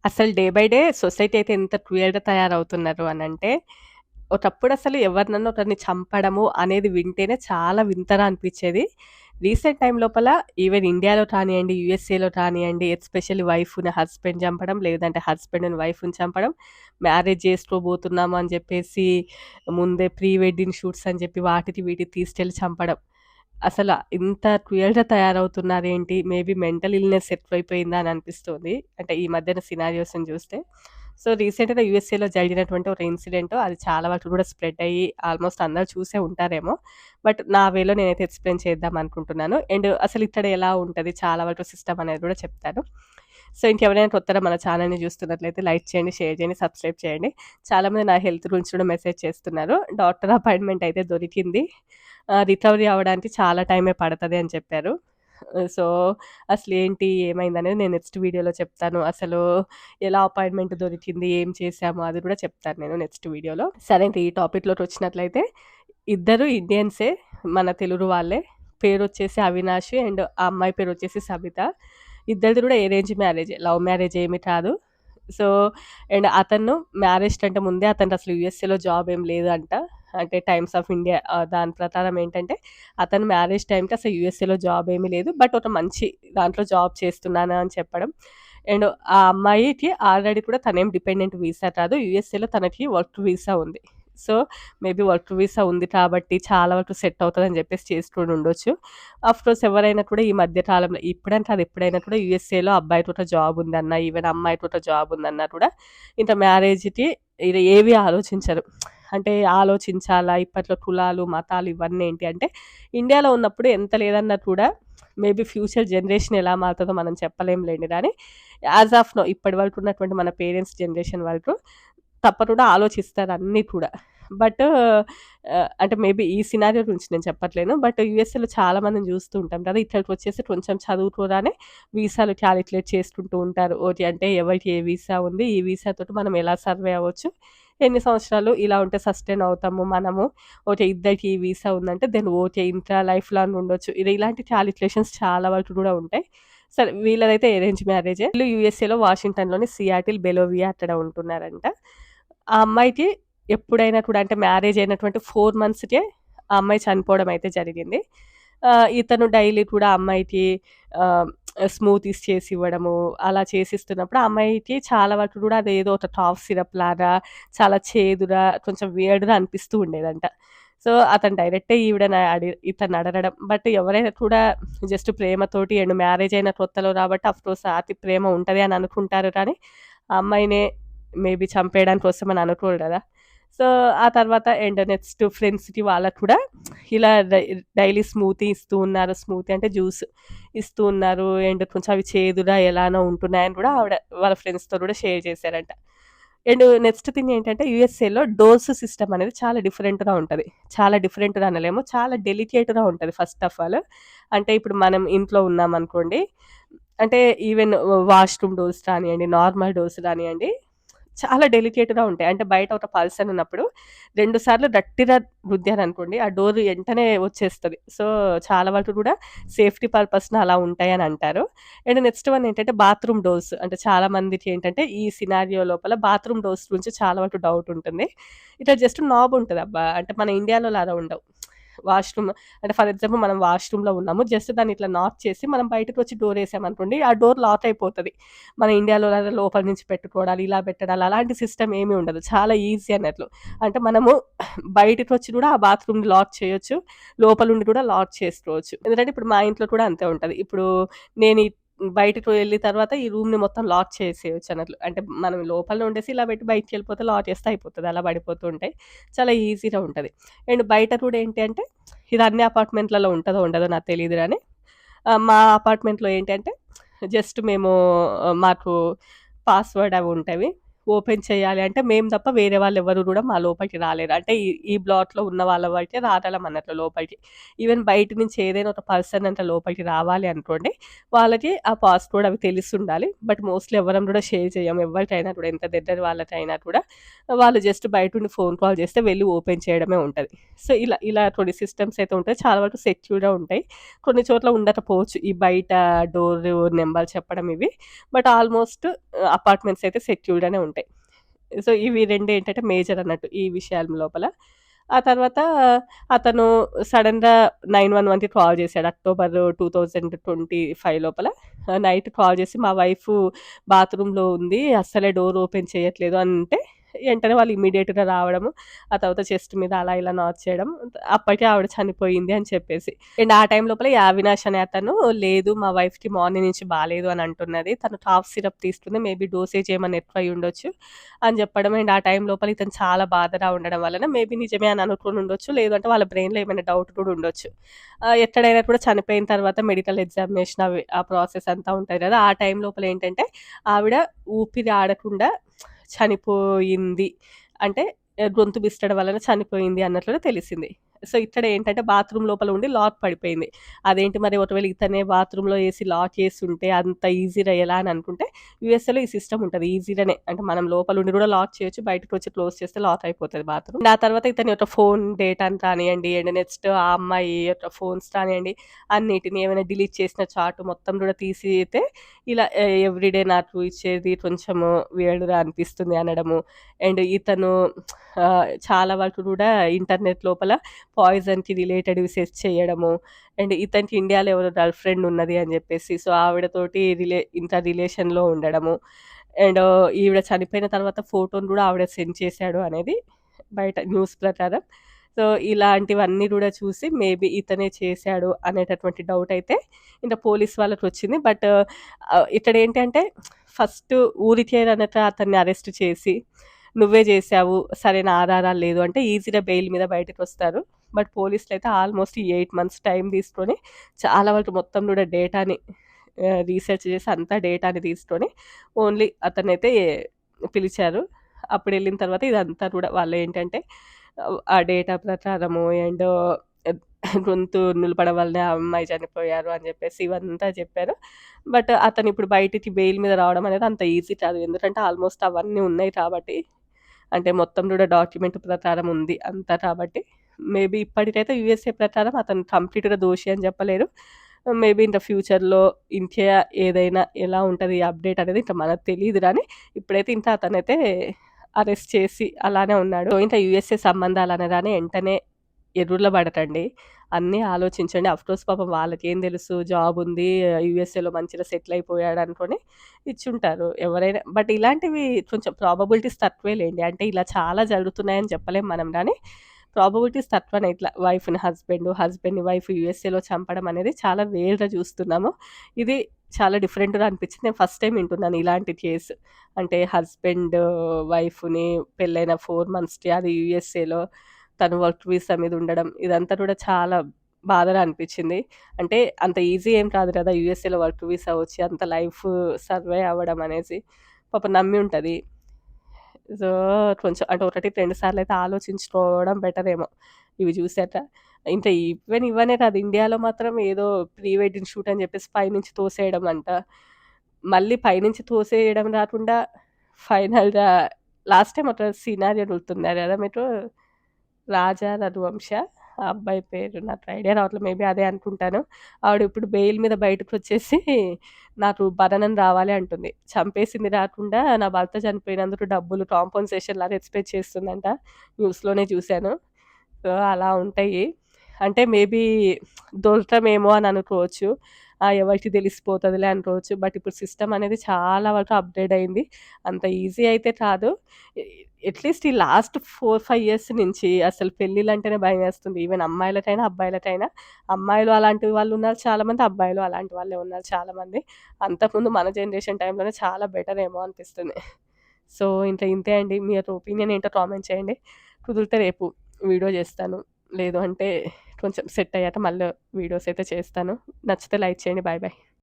అసలు day by day society అయితే ఎంత క్రూయల్‌గా తయారవుతున్నారు అనంటే, ఒకప్పుడు అసలు ఎవరినన్నా ఒకరిని చంపడము అనేది వింటేనే చాలా వింతగా అనిపిచ్చేది. రీసెంట్ టైమ్ లోపల ఈవెన్ ఇండియాలో కానియండి, యూఎస్ఏలో కానియండి, ఎస్పెషల్లీ వైఫ్‌ని హస్బెండ్ చంపడం, లేదంటే హస్బెండ్‌ని వైఫ్‌ని చంపడం, మ్యారేజ్ చేసుకోబోతున్నాము అని చెప్పేసి ముందే ప్రీ వెడ్డింగ్ షూట్స్ అని చెప్పి వాటికి వీటికి తీసుకెళ్ళి చంపడం. అసల ఇంత క్రూయల్‌గా తయారవుతున్నారేంటి? మేబీ మెంటల్ ఇల్‌నెస్ ఎక్కువైపోయిందా అని అనిపిస్తుంది. అంటే ఈ మధ్యన సినారియోస్‌ని చూస్తే. సో, రీసెంట్‌గా యూఎస్ఏలో జరిగినటువంటి ఒక ఇన్సిడెంట్ అది చాలా వరకు కూడా స్ప్రెడ్ అయ్యి ఆల్మోస్ట్ అందరూ చూసే ఉంటారేమో. బట్ నా వేలో నేనైతే ఎక్స్‌ప్లెయిన్ చేద్దాం అనుకుంటున్నాను. అండ్ అసలు ఇక్కడ ఎలా ఉంటది చాలా వరకు సిస్టమ్ అనేది కూడా చెప్తాను. సో, ఇంకెవరైనా కొత్తగా మన ఛానెల్‌ని చూస్తున్నట్లయితే లైక్ చేయండి, షేర్ చేయండి, సబ్స్క్రైబ్ చేయండి. చాలామంది నా హెల్త్ గురించి కూడా మెసేజ్ చేస్తున్నారు. డాక్టర్ అపాయింట్‌మెంట్ అయితే దొరికింది. రికవరీ అవ్వడానికి చాలా టైమే పడతది అని చెప్పారు. సో, అసలేంటి, ఏమైందనేది నేను నెక్స్ట్ వీడియోలో చెప్తాను. అసలు ఎలా అపాయింట్‌మెంట్ దొరికింది, ఏం చేశాము అది కూడా చెప్తాను నేను నెక్స్ట్ వీడియోలో. సరే ఇంక ఈ టాపిక్‌లోకొచ్చినట్లయితే ఇద్దరు ఇండియన్సే. మన తెలుగు వాళ్ళే. పేరొచ్చేసి అవినాష్ అండ్ ఆ అమ్మాయి పేరొచ్చేసి సబిత. ఇద్దరిది కూడా అరేంజ్ మ్యారేజే. లవ్ మ్యారేజ్ ఏమి కాదు. సో, అండ్ అతను మ్యారేజ్ కంటే ముందే అతనికసలు యూఎస్ఏలో జాబ్ ఏం లేదంట. అంటే టైమ్స్ ఆఫ్ ఇండియా దాని ప్రకారం ఏంటంటే, అతను మ్యారేజ్ టైమ్‌కి అసలు యూఎస్ఏలో జాబ్ ఏమీ లేదు. బట్ ఒక మంచి దాంట్లో జాబ్ చేస్తున్నాను అని చెప్పడం. అండ్ ఆ అమ్మాయికి ఆల్రెడీ కూడా తనేం డిపెండెంట్ వీసా కాదు. యూఎస్ఏలో తనకి వర్క్ వీసా ఉంది. సో, మేబీ వర్క్ వీసా ఉంది కాబట్టి చాలా వరకు సెట్ అవుతదని చెప్పేసి చేసుకొని ఉండొచ్చు. ఆఫ్‌కోర్స్ ఎవరైనా కూడా ఈ మధ్య కాలంలో ఇప్పుడంటే కాదు ఎప్పుడైనా కూడా యూఎస్ఏలో అబ్బాయికి ఒక జాబ్ ఉందన్నా, ఈవెన్ అమ్మాయికి ఒక జాబ్ ఉందన్నా కూడా ఇంక మ్యారేజ్‌కి ఇది ఏవి ఆలోచించరు. అంటే ఆలోచించాలా ఇప్పట్లో కులాలు, మతాలు ఇవన్నీ ఏంటి అంటే ఇండియాలో ఉన్నప్పుడు ఎంత లేదన్నా కూడా మేబీ ఫ్యూచర్ జనరేషన్ ఎలా మారుతదో మనం చెప్పలేంలెండి గానీ, యాజ్ ఆఫ్ నౌ ఇప్పటి వరకు ఉన్నటువంటి మన పేరెంట్స్ జనరేషన్ వరకు తప్పకుండా ఆలోచిస్తారు అన్నీ కూడా. బట్ అంటే మేబీ ఈ సినారియో గురించి నేను చెప్పట్లేను. బట్ యూఎస్ఏలో చాలా మందిని చూస్తూ ఉంటాం కదా! ఇక్కడికొచ్చేసి కొంచెం చదువుకోగానే వీసాలు కాలిక్యులేట్ చేసుకుంటూ ఉంటారు. ఓకే. అంటే ఎవరికి ఏ వీసా ఉంది, ఈ వీసా తోటి మనం ఎలా సర్వే అవ్వచ్చు, ఎన్ని సంవత్సరాలు ఇలా ఉంటే సస్టైన్ అవుతాము మనము. ఓకే. ఇద్దరికి ఈ వీసా ఉందంటే దెన్ ఓకే. ఇంత లైఫ్ లాంగ్ ఉండొచ్చు. ఇలాంటి కాలిక్యులేషన్స్ చాలా వరకు కూడా ఉంటాయి. సరే వీళ్ళదైతే అరేంజ్ మ్యారేజే. వీళ్ళు యూఎస్ఏలో వాషింగ్టన్‌లోని సియాటిల్, బెలోవియా అక్కడ ఉంటున్నారంట. ఆ అమ్మాయికి ఎప్పుడైనా కూడా అంటే మ్యారేజ్ అయినటువంటి 4 మంత్స్‌కే ఆ అమ్మాయి చనిపోవడం అయితే జరిగింది. ఇతను డైలీ కూడా ఆ అమ్మాయికి ఆహ్, స్మూతీస్ చేసివ్వడము, అలా చేసిస్తున్నప్పుడు ఆ అమ్మాయికి చాలా వరకు కూడా అదేదో ఒక కాఫ్ సిరప్ లాగా చాలా చేదుగా, కొంచెం వియర్డ్‌గా అనిపిస్తూ ఉండేదంట. సో, అతను డైరెక్టే ఈవిడని ఇతన్ని అడగడం. బట్ ఎవరైనా కూడా జస్ట్ ప్రేమతోటి అండ్ మ్యారేజ్ అయిన కొత్తలో కాబట్టి ఆఫ్‌కోర్స్ అతి ప్రేమ ఉంటది అని అనుకుంటారు కానీ, ఆ అమ్మాయినే మేబీ చంపేయడానికి వస్తామని అనుకోరు గదా! సో, ఆ తర్వాత అండ్ నెక్స్ట్ ఫ్రెండ్స్‌కి వాళ్ళకి కూడా ఇలా డైలీ స్మూతీ ఇస్తూ ఉన్నారు. స్మూతీ అంటే జ్యూస్ ఇస్తూ ఉన్నారు. అండ్ కొంచెం అవి చేదుగా ఎలానో ఉంటున్నాయని కూడా ఆవిడ వాళ్ళ ఫ్రెండ్స్‌తో కూడా షేర్ చేశారంట. అండ్ నెక్స్ట్ థింగ్ ఏంటంటే యూఎస్ఏలో డోస్ సిస్టమ్ అనేది చాలా డిఫరెంట్‌గా ఉంటది. చాలా డిఫరెంట్‌గా అనలేము. చాలా డెలికేట్‌గా ఉంటది ఫస్ట్ ఆఫ్ ఆల్. అంటే ఇప్పుడు మనం ఇంట్లో ఉన్నామనుకోండి, అంటే ఈవెన్ వాష్‌రూమ్ డోర్స్ కానియండి, నార్మల్ డోర్స్ కానియండి, చాలా డెలికేట్‌గా ఉంటాయి. అంటే బయట ఒక పర్సన్ ఉన్నప్పుడు 2 సార్లు గట్టిగా రుద్దారనుకోండి, ఆ డోర్ ఎంటనే వచ్చేస్తది. సో, చాలా వరకు కూడా సేఫ్టీ పర్పస్‌న అలా ఉంటాయని అంటారు. అండ్ నెక్స్ట్ వన్ ఏంటంటే బాత్రూమ్ డోర్స్. అంటే చాలా మందికి ఏంటంటే ఈ సినారియో లోపల బాత్రూమ్ డోర్స్ గురించి చాలా వరకు డౌట్ ఉంటుంది. ఇట్లా జస్ట్ నాబ్ ఉంటదబ్బా! అంటే మన ఇండియాలో లాగా ఉండవు. వాష్‌రూమ్ అంటే ఫర్ ఎగ్జాంపుల్ మనం వాష్‌రూమ్‌లో ఉన్నాము. జస్ట్ దాన్ని ఇట్లా నాక్ చేసి మనం బయటకొచ్చి డోర్ ఏసామనుకోండి, ఆ డోర్ లాక్ అయిపోతది. మన ఇండియాలో లాగా లోపల నుంచి పెట్టుకోవడాలు, ఇలా పెట్టడాలు అలాంటి సిస్టమ్ ఏమీ ఉండదు. చాలా ఈజీ అన్నట్లు. అంటే మనము బయటకొచ్చి కూడా ఆ బాత్రూమ్‌ని లాక్ చేయొచ్చు. లోపలుండి కూడా లాక్ చేసుకోవచ్చు. ఎందుకంటే ఇప్పుడు మా ఇంట్లో కూడా అంతే ఉంటది. ఇప్పుడు నేను బయటకు వెళ్ళిన తర్వాత ఈ రూమ్‌ని మొత్తం లాక్ చేసేయొచ్చు అన్నట్లు. అంటే మనం లోపలనే ఉండేసి ఇలా పెట్టి బయటికెళ్ళిపోతే లాక్ చేస్తే అయిపోతది. అలా పడిపోతూ ఉంటాయి. చాలా ఈజీగా ఉంటది. అండ్ బయట కూడా ఏంటి అంటే ఇది అన్ని అపార్ట్‌మెంట్‌లలో ఉంటదో ఉండదో నాకు తెలీదు గానీ మా అపార్ట్‌మెంట్‌లో ఏంటంటే జస్ట్ మేము మాకు పాస్‌వర్డ్ అవి ఉంటవి. ఓపెన్ చేయాలి అంటే మేము తప్ప వేరే వాళ్ళెవరు గూడా మా లోపలికి రాలేరు. అంటే ఈ బ్లాక్‌లో ఉన్న వాళ్ళ వరకే రాగలం అన్నట్లు లోపలికి. ఈవెన్ బయట నుంచి ఏదైనా ఒక పర్సన్ అంటే లోపలికి రావాలి అనుకోండి, వాళ్ళకి ఆ పాస్‌వర్డ్ అవి తెలిసుండాలి. బట్ మోస్ట్‌లీ ఎవ్వరం గూడా షేర్ చెయ్యం. ఎవరికైనా కూడా ఎంత దగ్గర వాళ్ళకైనా కూడా వాళ్ళు జస్ట్ బయటుండి ఫోన్ కాల్ చేస్తే వెళ్లి ఓపెన్ చేయడమే ఉంటది. సో, ఇలా కొన్ని సిస్టమ్స్ అయితే ఉంటాయి. చాలా వరకు సెక్యూర్‌గా ఉంటాయి. కొన్ని చోట్ల ఉండకపోవచ్చు. ఈ బయట డోర్ నెంబర్ చెప్పడం ఇవి. బట్ ఆల్‌మోస్ట్ అపార్ట్‌మెంట్స్ అయితే సెక్యూర్డ్‌గానే ఉంటాయి. సో, ఇవి 2 ఏంటంటే మేజర్ అన్నట్టు ఈ విషయాల లోపల. ఆ తర్వాత అతను సడెన్‌గా 911కి కాల్ చేశాడు. అక్టోబర్ 2025 లోపల. నైట్ కాల్ చేసి మా వైఫు బాత్రూమ్‌లో ఉంది. అస్సలే డోర్ ఓపెన్ చేయట్లేదు అంటే, వెంటనే వాళ్ళు ఇమ్మీడియేట్‌గా రావడము. ఆ తర్వాత చెస్ట్ మీద అలా ఇలా నాక్ చేయడం. అప్పటికే ఆవిడ చనిపోయింది అని చెప్పేసి. అండ్ ఆ టైం లోపల ఈ అవినాష్ అనే అతను లేదు మా వైఫ్‌కి మార్నింగ్ నుంచి బాలేదు అని అంటున్నది. తను కాఫ్ సిరప్ తీసుకుంది. మేబీ డోసేజ్ ఏమన్నా ఎక్కువ అయ్యుండొచ్చు అని చెప్పడం. అండ్ ఆ టైం లోపల ఇతను చాలా బాధగా ఉండడం వలన మేబీ నిజమే అని అనుకోని ఉండొచ్చు. లేదంటే వాళ్ళ బ్రెయిన్‌లో ఏమైనా డౌట్ కూడా ఉండొచ్చు. ఎక్కడైనా కూడా చనిపోయిన తర్వాత మెడికల్ ఎగ్జామినేషన్ అవి ఆ ప్రాసెస్ అంతా ఉంటది కదా! ఆ టైం లోపల ఏంటంటే ఆవిడ ఊపిరి ఆడకుండా చనిపోయింది. అంటే గొంతు బిస్తడం వలన చనిపోయింది అన్నట్లుగా తెలిసింది. సో, ఇక్కడ ఏంటంటే బాత్రూమ్ లోపల ఉండి లాక్ పడిపోయింది. అదేంటి మరి ఒకవేళ ఇతనే బాత్రూమ్‌లో ఏసి లాక్ చేసుంటే అంత ఈజీగా ఎలా అని అనుకుంటే యూఎస్ఏలో ఈ సిస్టమ్ ఉంటది. ఈజీగానే అంటే మనం లోపలుండి కూడా లాక్ చేయొచ్చు. బయటకొచ్చి క్లోజ్ చేస్తే లాక్ అయిపోతది బాత్రూమ్. ఆ తర్వాత ఇతని యొక్క ఫోన్ డేటాని కానియండి, అండ్ నెక్స్ట్ ఆ అమ్మాయి యొక్క ఫోన్స్ కానియండి, అన్నిటిని ఏమైనా డిలీట్ చేసిన చాట్ మొత్తం కూడా తీసి అయితే ఇలా ఎవ్రీడే నాకు ఇచ్చేది కొంచెము వియర్డ్‌గా అనిపిస్తుంది అనడము. అండ్ ఇతను చాలా వరకు కూడా ఇంటర్నెట్ లోపల పాయిజన్‌కి రిలేటెడ్‌వి సెర్చ్ చేయడము. అండ్ ఇతనికి ఇండియాలో ఎవరో గర్ల్ ఫ్రెండ్ ఉన్నది అని జెప్పేసి, సో, ఆవిడతోటి ఇంటర్ రిలేషన్‌లో ఉండడము. అండ్ ఈవిడ చనిపోయిన తర్వాత ఫోటోని గూడా ఆవిడ సెండ్ చేశాడు అనేది బయట న్యూస్ ప్రకారం. సో, ఇలాంటివన్నీ గూడా చూసి మేబీ ఇతనే చేశాడు అనేటటువంటి డౌట్ అయితే ఇంక పోలీస్ వాళ్ళకొచ్చింది. బట్ ఇక్కడేంటంటే ఫస్ట్ ఊరికే గనక అతన్ని అరెస్ట్ చేసి, నువ్వే జేశావు, సరైన ఆధారాలు లేదు అంటే ఈజీగా బెయిల్ మీద బయటకొస్తారు. బట్ పోలీసులైతే ఆల్మోస్ట్ 8 మంత్స్ టైం తీసుకొని చాలా వరకు మొత్తం గూడా డేటాని రీసెర్చ్ చేసి అంతా డేటాని తీసుకొని ఓన్లీ అతనైతే పిలిచారు. అప్పుడెళ్ళిన తర్వాత ఇదంతా కూడా వాళ్ళేంటంటే ఆ డేటా ప్రకారము అండ్ గొంతు నులపడం వల్లనే ఆ అమ్మాయి చనిపోయారు అని జెప్పేసి ఇవంతా చెప్పారు. బట్ అతనిప్పుడు బయటికి బెయిల్ మీద రావడం అనేది అంత ఈజీ కాదు. ఎందుకంటే ఆల్మోస్ట్ అవన్నీ ఉన్నాయి కాబట్టి. అంటే మొత్తం గూడా డాక్యుమెంట్ ప్రకారం ఉంది అంతా కాబట్టి. మేబీ ఇప్పటికైతే యూఎస్ఏ ప్రకారం అతను కంప్లీట్‌గా దోషి అని చెప్పలేరు. మేబీ ఇంక ఫ్యూచర్‌లో ఇండియా ఏదైనా ఎలా ఉంటది అప్‌డేట్ అనేది ఇంక మనకు తెలీదు గానీ, ఇప్పుడైతే ఇంకా అతనైతే అరెస్ట్ చేసి అలానే ఉన్నాడు. ఇంకా యూఎస్ఏ సంబంధాలనగానే ఎంటనే ఎరుర్ల పడకండి. అన్నీ ఆలోచించండి. అఫ్‌కోర్స్ పాపం వాళ్ళకేం తెలుసు జాబుంది, యూఎస్ఏలో మంచిగా సెటిల్ అయిపోయాడనుకోని ఇచ్చుంటారు ఎవరైనా. బట్ ఇలాంటివి కొంచెం ప్రాబబిలిటీస్ తక్కువే లెండి. అంటే ఇలా చాలా జరుగుతున్నాయని చెప్పలేం మనం గానీ, ప్రాబబిలిటీస్ తక్కువనే. ఇట్లా హస్బెండ్‌ని వైఫ్ యూఎస్ఏలో చంపడం అనేది చాలా రేర్‌గా చూస్తున్నాము. ఇది చాలా డిఫరెంట్‌గా అనిపించింది. నేను ఫస్ట్ టైమ్ వింటున్నాను ఇలాంటి కేస్. అంటే హస్బెండ్ వైఫ్‌ని పెళ్ళైన 4 మంత్స్‌కి అది యూఎస్ఏలో తను వర్క్ వీసా మీద ఉండడం. ఇదంతా కూడా చాలా బాధగా అనిపించింది. అంటే అంత ఈజీ ఏం కాదు కదా! యూఎస్ఏలో వర్క్ వీసా వచ్చి అంత లైఫ్ సర్వైవ్ అవ్వడం అనేసి. పాపం నమ్మి ఉంటది. సో, కొంచెం అంటే ఒకటికి 2 సార్లయితే ఆలోచించుకోవడం బెటరేమో ఇవి చూసాక. ఇంకా ఇవనే కాదు ఇండియాలో మాత్రం ఏదో ప్రీ వెడ్డింగ్ షూట్ అని చెప్పేసి పైనుంచి తోసేయడం అంట. మళ్ళీ పైనుంచి తోసేయడం రాకుండా ఫైనల్‌గా లాస్ట్ టైమ్ ఒక సినారియో గుర్తుందా గదా మీకు? 'రాజా రఘువంశ' ఆ అబ్బాయి పేరు నాకు ఐడియా రావట్లేదు. మేబీ అదే అనుకుంటాను. ఆవిడ ఇప్పుడు బెయిల్ మీద బయటకొచ్చేసి నాకు భరణం రావాలి అంటుంది. చంపేసింది రాకుండా నా భర్త చనిపోయినందుకు డబ్బులు కాంపెన్సేషన్ లాగా ఎక్స్‌పెక్ట్ చేస్తుందంట. న్యూస్‌లోనే చూసాను. సో, అలా ఉంటాయి. అంటే మేబీ దొరకమేమో అని అనుకోవచ్చు. ఎవరికీ తెలిసిపోతదిలే అనుకోవచ్చు. బట్ ఇప్పుడు సిస్టమ్ అనేది చాలా వరకు అప్‌గ్రేడ్ అయింది. అంత ఈజీ అయితే కాదు. ఎ అట్‌లీస్ట్ ఈ లాస్ట్ 4, 5 ఇయర్స్ నుంచి అసలు పెళ్ళిళ్ళంటేనే భయమేస్తుంది. ఈవెన్ అమ్మాయిలకైనా, అబ్బాయిలకైనా. అమ్మాయిలు అలాంటి వాళ్ళున్నారు చాలామంది. అబ్బాయిలు అలాంటి వాళ్ళే ఉన్నారు చాలామంది. అంతకుముందు మన జనరేషన్ టైంలోనే చాలా బెటరేమో అనిపిస్తుంది. సో, ఇంతే అండి. మీ యొక్క ఒపీనియన్ ఏంటో కామెంట్ చేయండి. కుదిరితే రేపు వీడియో చేస్తాను. లేదు అంటే కొంచెం సెట్ అయ్యాక మళ్ళీ వీడియోస్ అయితే చేస్తాను. నచ్చితే లైక్ చేయండి. Bye bye.